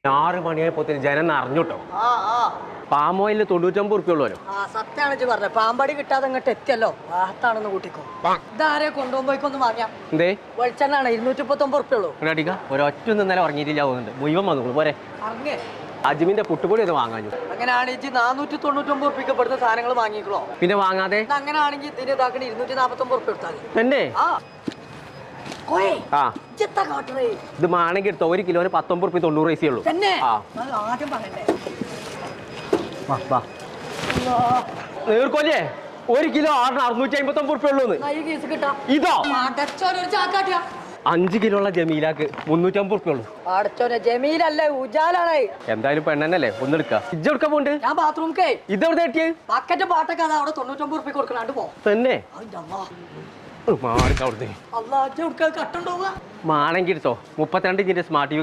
6 മണിയായപ്പോ ജനം അറിഞ്ഞുട്ടോ. പാമോയിൽ 99 ഉറുപ്പിയുള്ളൂ. സത്യാണ് പറഞ്ഞ പാമ്പാടി കിട്ടാതെ അങ്ങോട്ട് എത്തിയല്ലോ. വാഹത്താണെന്ന് കൂട്ടിക്കോ. ഇതാരെ കൊണ്ടുപോയിക്കൊന്ന് വാങ്ങിയാ എന്തേ വെളിച്ചെണ്ണാണ് 239 ഉറുപ്പിയുള്ളൂ. ഒരൊറ്റ ഇന്നലെ ഉറങ്ങിയിട്ടില്ല പോകുന്നുണ്ട്. മുഴുവൻ വന്നു പോരെ. അജ്മിന്റെ പുട്ടുപൊടി ഒന്ന് വാങ്ങാഞ്ഞു. അങ്ങനെയാണെങ്കിൽ 499 ഉറുപ്പിക്ക് പെടുന്ന സാധനങ്ങൾ വാങ്ങിക്കോ. പിന്നെ വാങ്ങാതെ അങ്ങനെയാണെങ്കിൽ ഇതിന് ഇതാക്കണ 249 ഉറുപ്പ എടുത്താൽ തന്നെ. ഇത് മാണെങ്കിൽ എടുത്തോ. 1 കിലോന് 19 ഉറുപ്പ 90 പൈസ ഉള്ളൂ. നീർക്കൊല്ലേ 1 കിലോ 659 ഉറുപ്പ ഉള്ളൂ. ഇതോ 5 കിലോ ഉള്ള ജമീലാക്ക് 350 ഉറുപ്പ ഉള്ളൂ. ജമീലല്ലേ ഉജാലാണ്. എന്തായാലും പെണ്ണല്ലേ ഒന്നെടുക്ക. ഇജ്ജ് എടുക്കാൻ പോണ്ട്. ഞാൻ ബാത്റൂംക്കേ ഇതെവിടെ എത്തിയേ? ബക്കറ്റ് പാട്ടൊക്കെ അവിടെ 99 ഉറുപ്പ കൊടുക്കണാണ്ട് പോ. തന്നെ മാണെങ്കിൽ എടുത്തോ. 32 ഇഞ്ചിന്റെ സ്മാർട്ട് ടി വി